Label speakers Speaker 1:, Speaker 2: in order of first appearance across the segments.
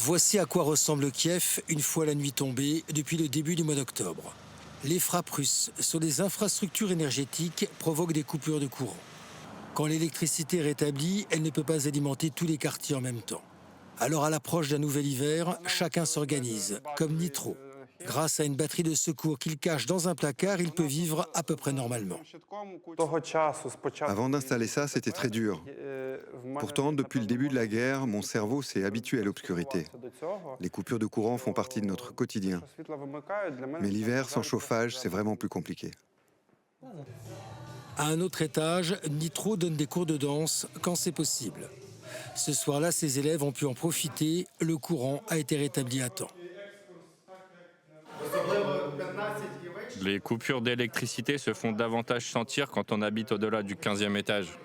Speaker 1: Voici à quoi ressemble Kiev une fois la nuit tombée depuis le début du mois d'octobre. Les frappes russes sur les infrastructures énergétiques provoquent des coupures de courant. Quand l'électricité est rétablie, elle ne peut pas alimenter tous les quartiers en même temps. Alors à l'approche d'un nouvel hiver, chacun s'organise, comme Nitro. Grâce à une batterie de secours qu'il cache dans un placard, il peut vivre à peu près normalement.
Speaker 2: Avant d'installer ça, c'était très dur. Pourtant, depuis le début de la guerre, mon cerveau s'est habitué à l'obscurité. Les coupures de courant font partie de notre quotidien. Mais l'hiver, sans chauffage, c'est vraiment plus compliqué.
Speaker 1: À un autre étage, Nitro donne des cours de danse quand c'est possible. Ce soir-là, ses élèves ont pu en profiter. Le courant a été rétabli à temps.
Speaker 3: Les coupures d'électricité se font davantage sentir quand on habite au-delà du 15e étage.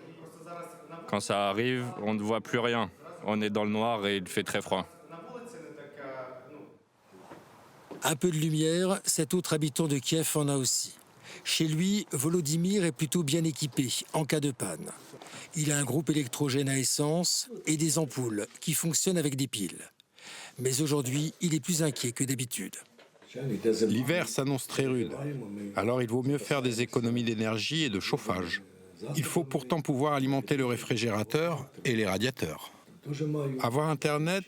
Speaker 3: Quand ça arrive, on ne voit plus rien. On est dans le noir et il fait très froid.
Speaker 1: Un peu de lumière, cet autre habitant de Kiev en a aussi. Chez lui, Volodymyr est plutôt bien équipé en cas de panne. Il a un groupe électrogène à essence et des ampoules qui fonctionnent avec des piles. Mais aujourd'hui, il est plus inquiet que d'habitude.
Speaker 4: L'hiver s'annonce très rude, alors il vaut mieux faire des économies d'énergie et de chauffage. Il faut pourtant pouvoir alimenter le réfrigérateur et les radiateurs. Avoir Internet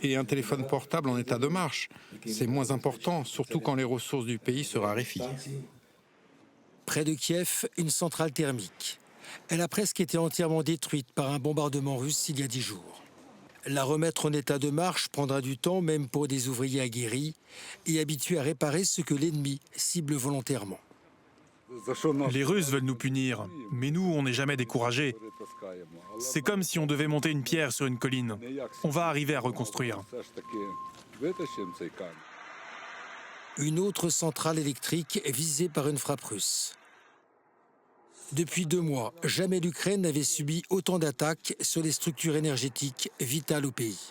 Speaker 4: et un téléphone portable en état de marche, c'est moins important, surtout quand les ressources du pays se raréfient.
Speaker 1: Près de Kiev, une centrale thermique. Elle a presque été entièrement détruite par un bombardement russe il y a 10 jours. La remettre en état de marche prendra du temps, même pour des ouvriers aguerris et habitués à réparer ce que l'ennemi cible volontairement.
Speaker 5: Les Russes veulent nous punir, mais nous, on n'est jamais découragés. C'est comme si on devait monter une pierre sur une colline. On va arriver à reconstruire.
Speaker 1: Une autre centrale électrique est visée par une frappe russe. Depuis 2 mois, jamais l'Ukraine n'avait subi autant d'attaques sur les structures énergétiques vitales au pays.